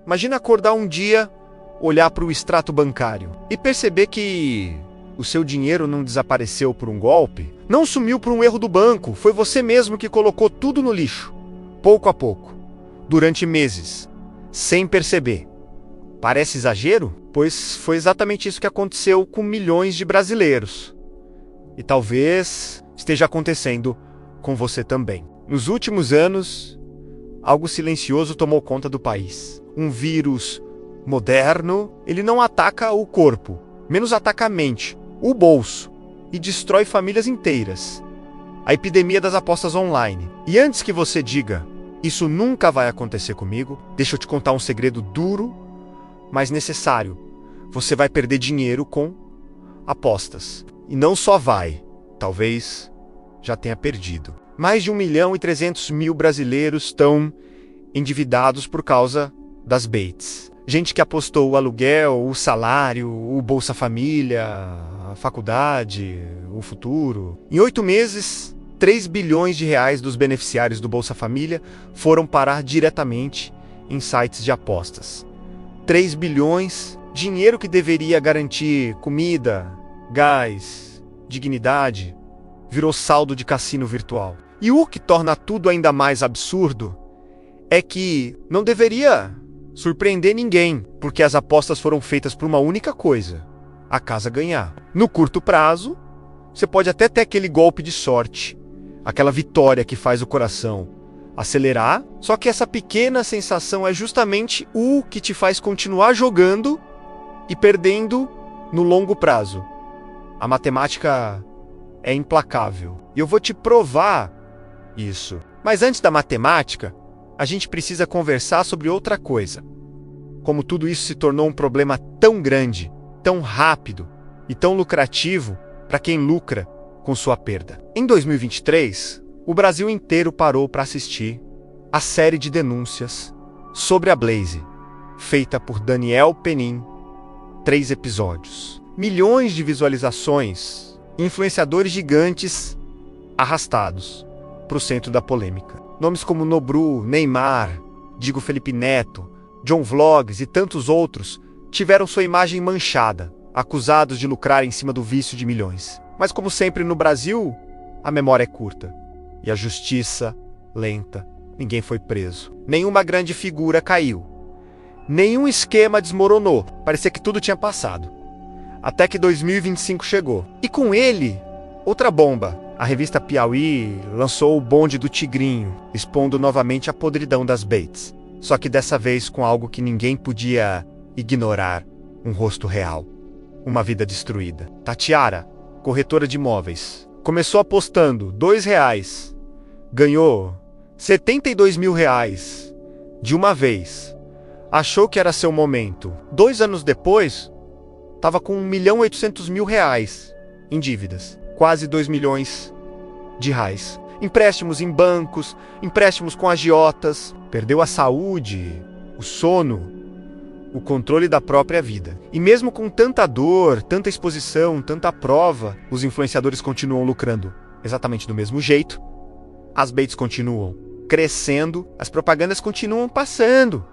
Imagina acordar um dia, olhar para o extrato bancário e perceber que o seu dinheiro não desapareceu por um golpe, não sumiu por um erro do banco, foi você mesmo que colocou tudo no lixo, pouco a pouco, durante meses, sem perceber. Parece exagero? Pois foi exatamente isso que aconteceu com milhões de brasileiros. E talvez esteja acontecendo com você também. Nos últimos anos, algo silencioso tomou conta do país. Um vírus moderno, ele não ataca o corpo, menos ataca a mente, o bolso, e destrói famílias inteiras. A epidemia das apostas online. E antes que você diga, isso nunca vai acontecer comigo, deixa eu te contar um segredo duro, mas necessário. Você vai perder dinheiro com apostas. E não só vai, talvez já tenha perdido. Mais de 1.300.000 brasileiros estão endividados por causa das baits. Gente que apostou o aluguel, o salário, o Bolsa Família, a faculdade, o futuro. Em 8 meses, 3 bilhões de reais dos beneficiários do Bolsa Família foram parar diretamente em sites de apostas. 3 bilhões, dinheiro que deveria garantir comida, gás, dignidade, virou saldo de cassino virtual. E o que torna tudo ainda mais absurdo é que não deveria surpreender ninguém, porque as apostas foram feitas por uma única coisa: a casa ganhar. No curto prazo, você pode até ter aquele golpe de sorte, aquela vitória que faz o coração acelerar, só que essa pequena sensação é justamente o que te faz continuar jogando e perdendo no longo prazo. A matemática é implacável. E eu vou te provar isso. Mas antes da matemática, a gente precisa conversar sobre outra coisa. Como tudo isso se tornou um problema tão grande, tão rápido e tão lucrativo para quem lucra com sua perda. Em 2023, o Brasil inteiro parou para assistir a série de denúncias sobre a Blaze, feita por Daniel Penin, 3 episódios. Milhões de visualizações, influenciadores gigantes arrastados para o centro da polêmica. Nomes como Nobru, Neymar, Digo Felipe Neto, John Vlogs e tantos outros tiveram sua imagem manchada, acusados de lucrar em cima do vício de milhões. Mas como sempre no Brasil, a memória é curta e a justiça lenta. Ninguém foi preso. Nenhuma grande figura caiu. Nenhum esquema desmoronou. Parecia que tudo tinha passado. Até que 2025 chegou. E com ele, outra bomba. A revista Piauí lançou o bonde do Tigrinho, expondo novamente a podridão das baits. Só que dessa vez com algo que ninguém podia ignorar. Um rosto real. Uma vida destruída. Tatiara, corretora de imóveis, começou apostando R$2. Ganhou R$72 mil de uma vez. Achou que era seu momento. 2 anos depois, estava com R$1.800.000 em dívidas. Quase 2 milhões de reais. Empréstimos em bancos, empréstimos com agiotas. Perdeu a saúde, o sono, o controle da própria vida. E mesmo com tanta dor, tanta exposição, tanta prova, os influenciadores continuam lucrando exatamente do mesmo jeito. As baits continuam crescendo, as propagandas continuam passando.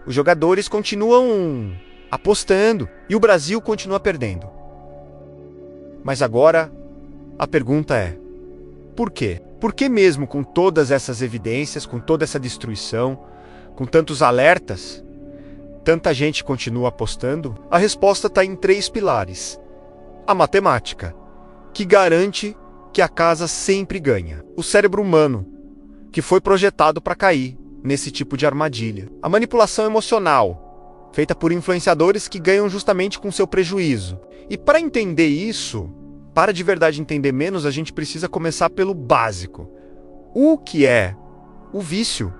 Os jogadores continuam apostando e o Brasil continua perdendo. Mas agora, a pergunta é: por quê? Por que mesmo com todas essas evidências, com toda essa destruição, com tantos alertas, tanta gente continua apostando? A resposta está em 3 pilares. A matemática, que garante que a casa sempre ganha. O cérebro humano, que foi projetado para cair nesse tipo de armadilha. A manipulação emocional, feita por influenciadores que ganham justamente com seu prejuízo. E para entender isso, para de verdade entender menos, a gente precisa começar pelo básico. O que é o vício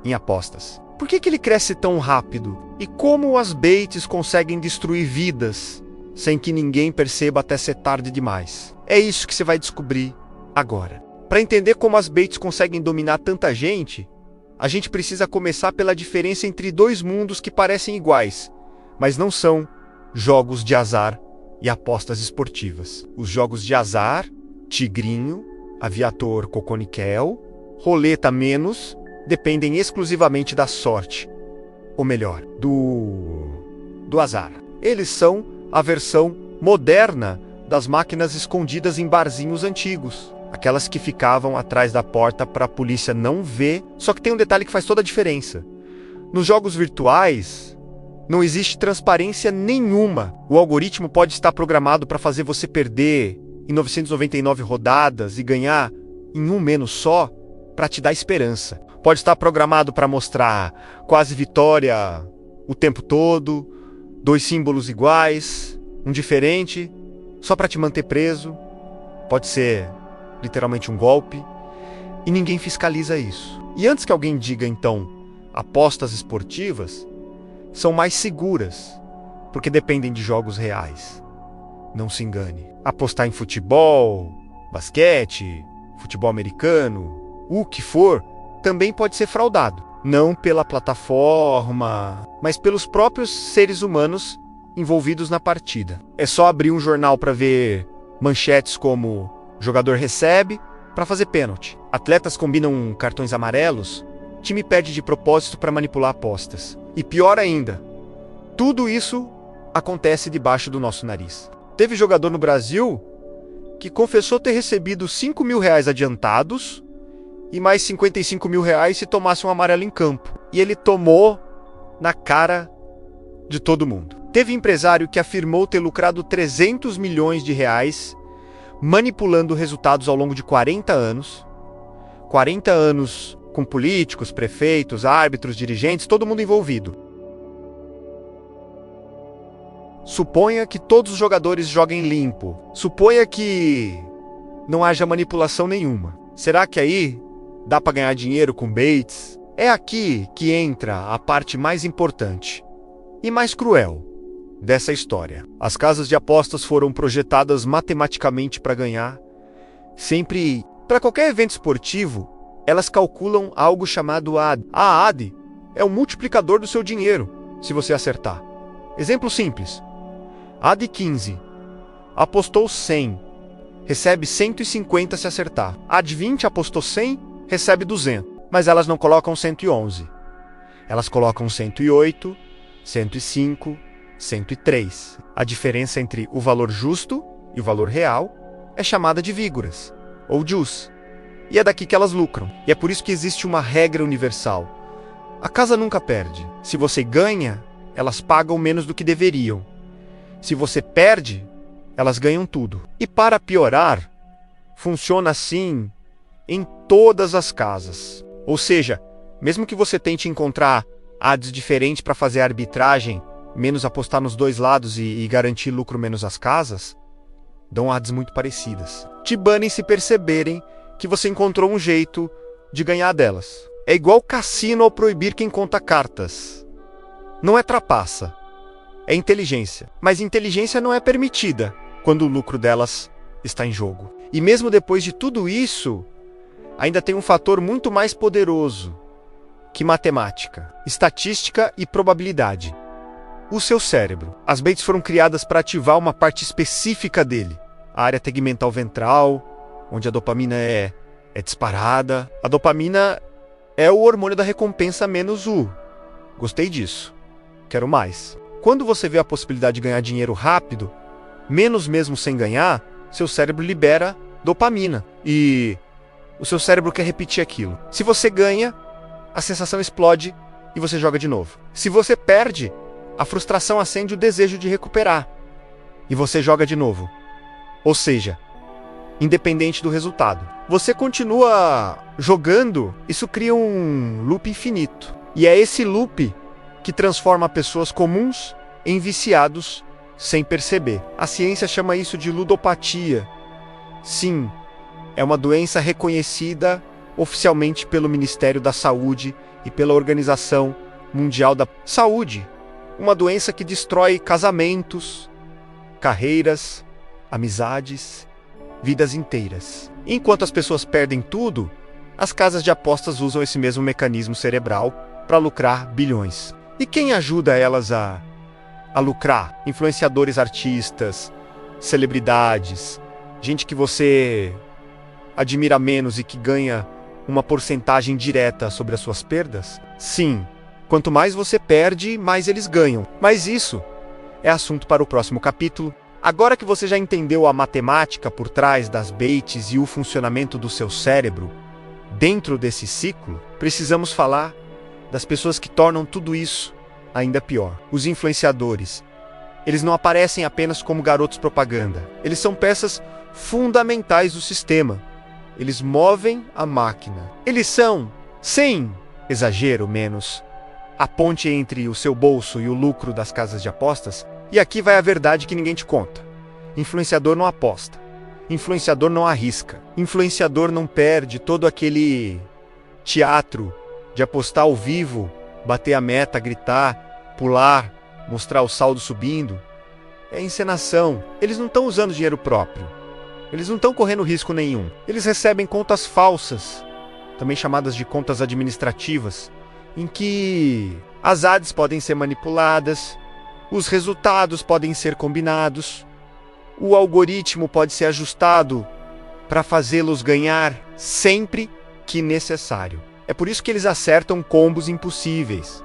em apostas? Por que ele cresce tão rápido? E como as baits conseguem destruir vidas sem que ninguém perceba até ser tarde demais? É isso que você vai descobrir agora. Para entender como as baits conseguem dominar tanta gente, a gente precisa começar pela diferença entre 2 mundos que parecem iguais, mas não são: jogos de azar e apostas esportivas. Os jogos de azar, tigrinho, aviator coconiquel, roleta menos, dependem exclusivamente da sorte. ou melhor, do azar. Eles são a versão moderna das máquinas escondidas em barzinhos antigos. Aquelas que ficavam atrás da porta para a polícia não ver. Só que tem um detalhe que faz toda a diferença. Nos jogos virtuais, não existe transparência nenhuma. O algoritmo pode estar programado para fazer você perder em 999 rodadas e ganhar em um menos só, para te dar esperança. Pode estar programado para mostrar quase vitória o tempo todo, 2 símbolos iguais, um diferente, só para te manter preso. Pode ser literalmente um golpe, e ninguém fiscaliza isso. E antes que alguém diga, então, apostas esportivas são mais seguras, porque dependem de jogos reais. Não se engane. Apostar em futebol, basquete, futebol americano, o que for, também pode ser fraudado. Não pela plataforma, mas pelos próprios seres humanos envolvidos na partida. É só abrir um jornal para ver manchetes como jogador recebe para fazer pênalti. Atletas combinam cartões amarelos, time perde de propósito para manipular apostas. E pior ainda, tudo isso acontece debaixo do nosso nariz. Teve jogador no Brasil que confessou ter recebido R$5.000 adiantados e mais R$55.000 se tomasse um amarelo em campo. E ele tomou na cara de todo mundo. Teve empresário que afirmou ter lucrado R$300 milhões manipulando resultados ao longo de 40 anos. 40 anos com políticos, prefeitos, árbitros, dirigentes, todo mundo envolvido. Suponha que todos os jogadores joguem limpo. Suponha que não haja manipulação nenhuma. Será que aí dá para ganhar dinheiro com baits? É aqui que entra a parte mais importante e mais cruel dessa história. As casas de apostas foram projetadas matematicamente para ganhar. Sempre, para qualquer evento esportivo, elas calculam algo chamado AD. A AD é o multiplicador do seu dinheiro, se você acertar. Exemplo simples. AD 15. Apostou 100. Recebe 150 se acertar. AD 20 apostou 100, recebe 200. Mas elas não colocam 111. Elas colocam 108, 105, 103. A diferença entre o valor justo e o valor real é chamada de vígoras, ou juice. E é daqui que elas lucram. E é por isso que existe uma regra universal. A casa nunca perde. Se você ganha, elas pagam menos do que deveriam. Se você perde, elas ganham tudo. E para piorar, funciona assim em todas as casas. Ou seja, mesmo que você tente encontrar odds diferentes para fazer a arbitragem, menos apostar nos dois lados e garantir lucro menos as casas, dão odds muito parecidas. Te banem se perceberem que você encontrou um jeito de ganhar delas. É igual cassino ao proibir quem conta cartas. Não é trapaça, é inteligência. Mas inteligência não é permitida quando o lucro delas está em jogo. E mesmo depois de tudo isso, ainda tem um fator muito mais poderoso que matemática, estatística e probabilidade. O seu cérebro. As baits foram criadas para ativar uma parte específica dele. A área tegmental ventral, onde a dopamina é disparada. A dopamina é o hormônio da recompensa menos o. Gostei disso. Quero mais. Quando você vê a possibilidade de ganhar dinheiro rápido, menos mesmo sem ganhar, seu cérebro libera dopamina. E o seu cérebro quer repetir aquilo. Se você ganha, a sensação explode e você joga de novo. Se você perde, a frustração acende o desejo de recuperar. E você joga de novo. Ou seja, independente do resultado. Você continua jogando, isso cria um loop infinito. E é esse loop que transforma pessoas comuns em viciados sem perceber. A ciência chama isso de ludopatia. Sim, é uma doença reconhecida oficialmente pelo Ministério da Saúde e pela Organização Mundial da Saúde. Uma doença que destrói casamentos, carreiras, amizades, vidas inteiras. Enquanto as pessoas perdem tudo, as casas de apostas usam esse mesmo mecanismo cerebral para lucrar bilhões. E quem ajuda elas a lucrar? Influenciadores, artistas, celebridades, gente que você admira menos e que ganha uma porcentagem direta sobre as suas perdas? Sim, Quanto mais você perde, mais eles ganham. Mas isso é assunto para o próximo capítulo. Agora que você já entendeu a matemática por trás das baits e o funcionamento do seu cérebro dentro desse ciclo, precisamos falar das pessoas que tornam tudo isso ainda pior. Os influenciadores. Eles não aparecem apenas como garotos propaganda. Eles são peças fundamentais do sistema. Eles movem a máquina. Eles são, sem exagero menos, a ponte entre o seu bolso e o lucro das casas de apostas. E aqui vai a verdade que ninguém te conta. Influenciador não aposta. Influenciador não arrisca. Influenciador não perde todo aquele teatro de apostar ao vivo, bater a meta, gritar, pular, mostrar o saldo subindo. É encenação. Eles não estão usando dinheiro próprio. Eles não estão correndo risco nenhum. Eles recebem contas falsas, também chamadas de contas administrativas, em que as ads podem ser manipuladas, os resultados podem ser combinados, o algoritmo pode ser ajustado para fazê-los ganhar sempre que necessário. É por isso que eles acertam combos impossíveis,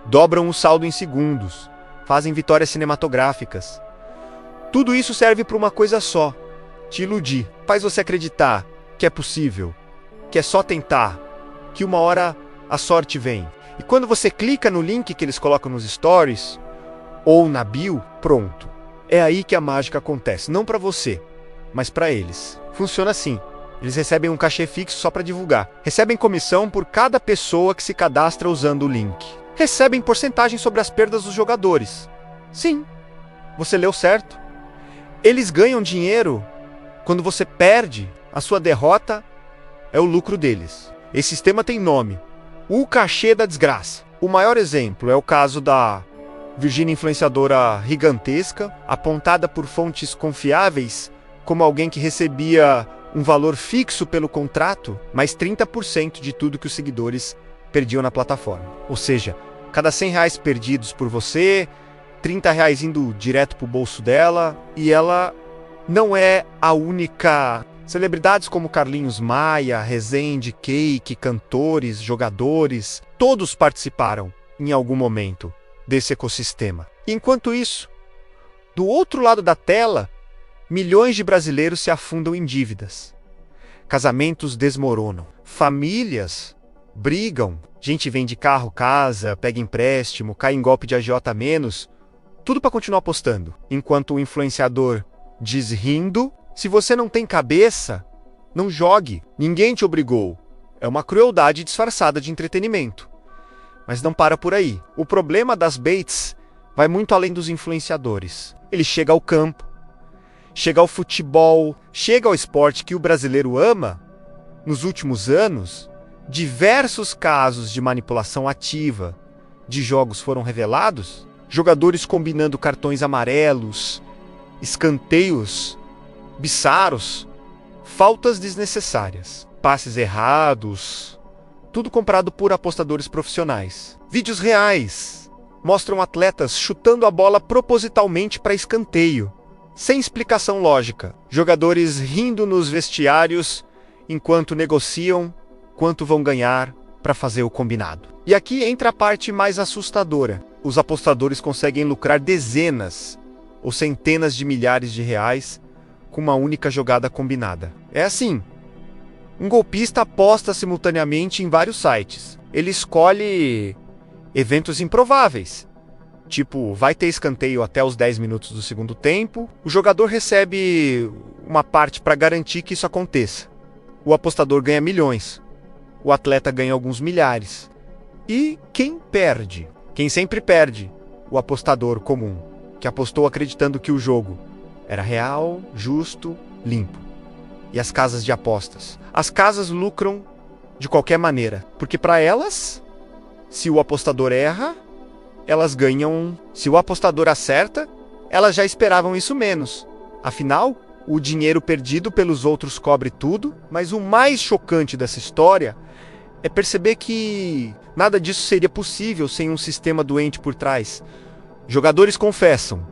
dobram o saldo em segundos, fazem vitórias cinematográficas. Tudo isso serve para uma coisa só: te iludir. Faz você acreditar que é possível, que é só tentar, que uma hora a sorte vem. E quando você clica no link que eles colocam nos stories ou na bio, pronto. É aí que a mágica acontece. Não para você, mas para eles. Funciona assim. Eles recebem um cachê fixo só para divulgar. Recebem comissão por cada pessoa que se cadastra usando o link. Recebem porcentagem sobre as perdas dos jogadores. Sim, você leu certo. Eles ganham dinheiro quando você perde. A sua derrota é o lucro deles. Esse sistema tem nome: o cachê da desgraça. O maior exemplo é o caso da Virgínia, influenciadora gigantesca, apontada por fontes confiáveis como alguém que recebia um valor fixo pelo contrato, mais 30% de tudo que os seguidores perdiam na plataforma. Ou seja, cada R$100 perdidos por você, R$30 indo direto para o bolso dela, e ela não é a única. Celebridades como Carlinhos Maia, Rezende, Cake, cantores, jogadores, todos participaram em algum momento desse ecossistema. Enquanto isso, do outro lado da tela, milhões de brasileiros se afundam em dívidas. Casamentos desmoronam. Famílias brigam. Gente vende carro, casa, pega empréstimo, cai em golpe de agiota menos. Tudo para continuar apostando. Enquanto o influenciador diz rindo: se você não tem cabeça, não jogue. Ninguém te obrigou. É uma crueldade disfarçada de entretenimento. Mas não para por aí. O problema das baits vai muito além dos influenciadores. Ele chega ao campo, chega ao futebol, chega ao esporte que o brasileiro ama. Nos últimos anos, diversos casos de manipulação ativa de jogos foram revelados. Jogadores combinando cartões amarelos, escanteios bizarros, faltas desnecessárias, passes errados, tudo comprado por apostadores profissionais. Vídeos reais mostram atletas chutando a bola propositalmente para escanteio, sem explicação lógica. Jogadores rindo nos vestiários enquanto negociam quanto vão ganhar para fazer o combinado. E aqui entra a parte mais assustadora. Os apostadores conseguem lucrar dezenas ou centenas de milhares de reais com uma única jogada combinada. É assim. Um golpista aposta simultaneamente em vários sites. Ele escolhe eventos improváveis. Tipo, vai ter escanteio até os 10 minutos do segundo tempo. O jogador recebe uma parte para garantir que isso aconteça. O apostador ganha milhões. O atleta ganha alguns milhares. E quem perde? Quem sempre perde? O apostador comum, que apostou acreditando que o jogo era real, justo, limpo. E as casas de apostas? As casas lucram de qualquer maneira, porque para elas, se o apostador erra, elas ganham. Se o apostador acerta, elas já esperavam isso menos. Afinal, o dinheiro perdido pelos outros cobre tudo, mas o mais chocante dessa história é perceber que nada disso seria possível sem um sistema doente por trás. Jogadores confessam.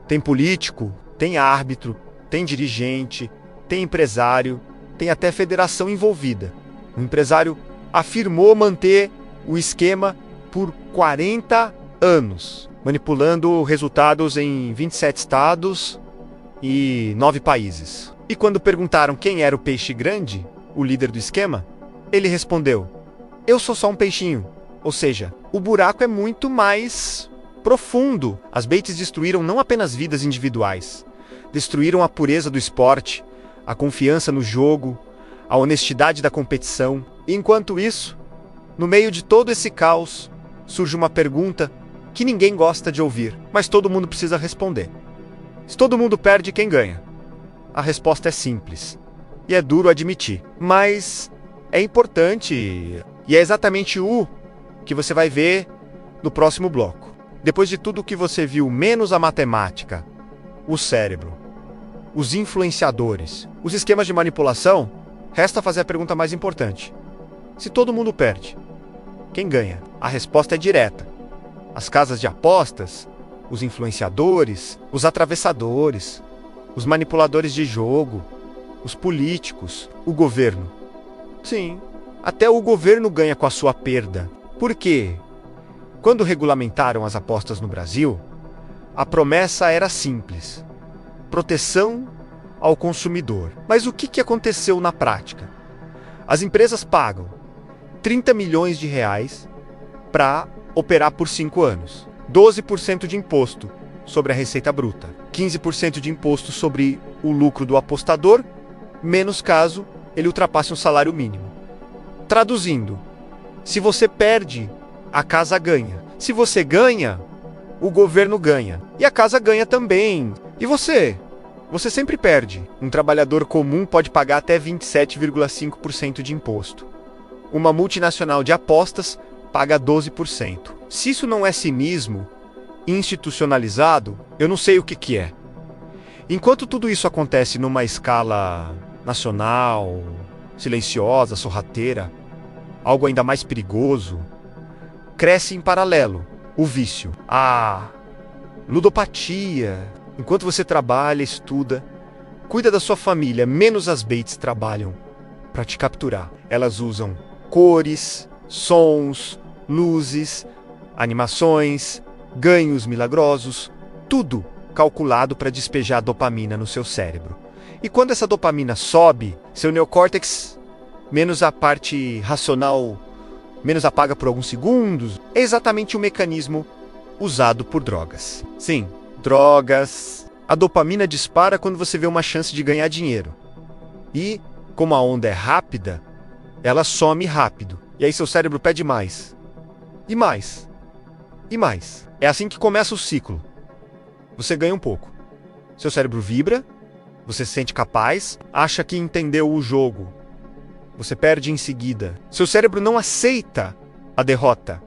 Tem político, tem árbitro, tem dirigente, tem empresário, tem até federação envolvida. O empresário afirmou manter o esquema por 40 anos, manipulando resultados em 27 estados e 9 países. E quando perguntaram quem era o peixe grande, o líder do esquema, ele respondeu: eu sou só um peixinho. Ou seja, o buraco é muito mais profundo. As Bates destruíram não apenas vidas individuais, destruíram a pureza do esporte, a confiança no jogo, a honestidade da competição. E enquanto isso, no meio de todo esse caos, surge uma pergunta que ninguém gosta de ouvir, mas todo mundo precisa responder. Se todo mundo perde, quem ganha? A resposta é simples, e é duro admitir, mas é importante, e é exatamente o que você vai ver no próximo bloco. Depois de tudo que você viu, menos a matemática, o cérebro, os influenciadores, os esquemas de manipulação, resta fazer a pergunta mais importante. Se todo mundo perde, quem ganha? A resposta é direta. As casas de apostas, os influenciadores, os atravessadores, os manipuladores de jogo, os políticos, o governo. Sim, até o governo ganha com a sua perda. Por quê? Quando regulamentaram as apostas no Brasil, a promessa era simples: proteção ao consumidor. Mas o que aconteceu na prática? As empresas pagam 30 milhões de reais para operar por 5 anos. 12% de imposto sobre a receita bruta. 15% de imposto sobre o lucro do apostador, menos caso ele ultrapasse um salário mínimo. Traduzindo, se você perde, a casa ganha. Se você ganha, o governo ganha. E a casa ganha também. E você? Você sempre perde. Um trabalhador comum pode pagar até 27,5% de imposto. Uma multinacional de apostas paga 12%. Se isso não é cinismo institucionalizado, eu não sei o que é. Enquanto tudo isso acontece numa escala nacional, silenciosa, sorrateira, algo ainda mais perigoso, cresce em paralelo o vício, a ludopatia. Enquanto você trabalha, estuda, cuida da sua família, menos as Bates trabalham para te capturar. Elas usam cores, sons, luzes, animações, ganhos milagrosos, tudo calculado para despejar dopamina no seu cérebro. E quando essa dopamina sobe, seu neocórtex, menos a parte racional, menos apaga por alguns segundos, é exatamente o mecanismo usado por drogas. Sim, drogas. A dopamina dispara quando você vê uma chance de ganhar dinheiro. E, como a onda é rápida, ela some rápido. E aí seu cérebro pede mais. E mais. E mais. É assim que começa o ciclo. Você ganha um pouco. Seu cérebro vibra, você se sente capaz, acha que entendeu o jogo. Você perde em seguida. Seu cérebro não aceita a derrota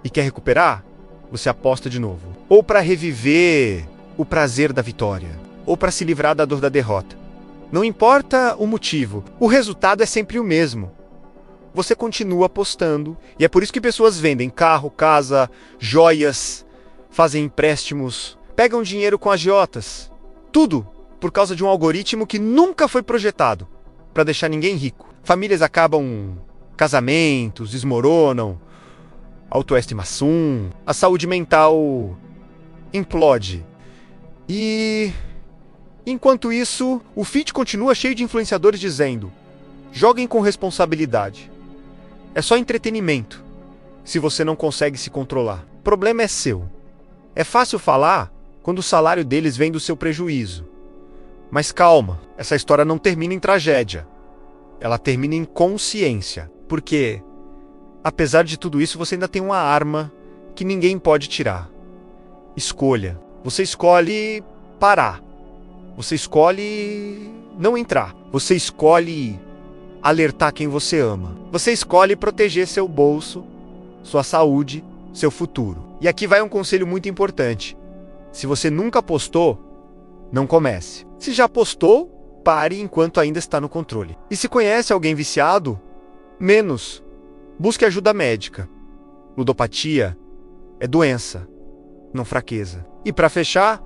e quer recuperar, você aposta de novo. Ou para reviver o prazer da vitória, ou para se livrar da dor da derrota. Não importa o motivo, o resultado é sempre o mesmo. Você continua apostando, e é por isso que pessoas vendem carro, casa, joias, fazem empréstimos, pegam dinheiro com agiotas. Tudo por causa de um algoritmo que nunca foi projetado para deixar ninguém rico. Famílias acabam, casamentos desmoronam, autoestima sum, a saúde mental implode. E enquanto isso, o feed continua cheio de influenciadores dizendo: joguem com responsabilidade. É só entretenimento, se você não consegue se controlar. O problema é seu. É fácil falar quando o salário deles vem do seu prejuízo. Mas calma, essa história não termina em tragédia. Ela termina em consciência. Porque, apesar de tudo isso, você ainda tem uma arma que ninguém pode tirar. Escolha. Você escolhe parar. Você escolhe não entrar. Você escolhe alertar quem você ama. Você escolhe proteger seu bolso, sua saúde, seu futuro. E aqui vai um conselho muito importante. Se você nunca apostou, não comece. Se já apostou, pare enquanto ainda está no controle. E se conhece alguém viciado, menos. Busque ajuda médica. Ludopatia é doença, não fraqueza. E para fechar,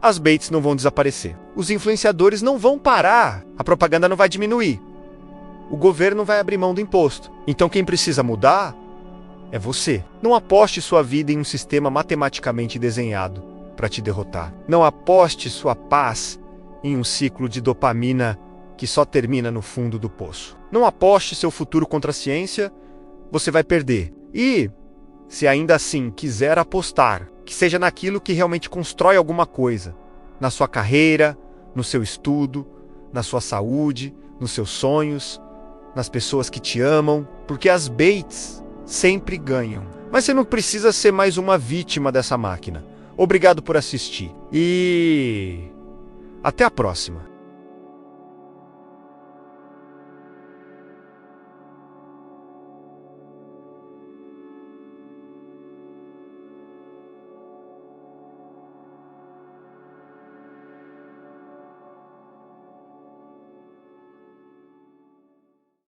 as Bates não vão desaparecer. Os influenciadores não vão parar. A propaganda não vai diminuir. O governo vai abrir mão do imposto. Então quem precisa mudar é você. Não aposte sua vida em um sistema matematicamente desenhado para te derrotar. Não aposte sua paz em um ciclo de dopamina que só termina no fundo do poço. Não aposte seu futuro contra a ciência, você vai perder. E, se ainda assim quiser apostar, que seja naquilo que realmente constrói alguma coisa, na sua carreira, no seu estudo, na sua saúde, nos seus sonhos, nas pessoas que te amam, porque as baits sempre ganham. Mas você não precisa ser mais uma vítima dessa máquina. Obrigado por assistir e até a próxima.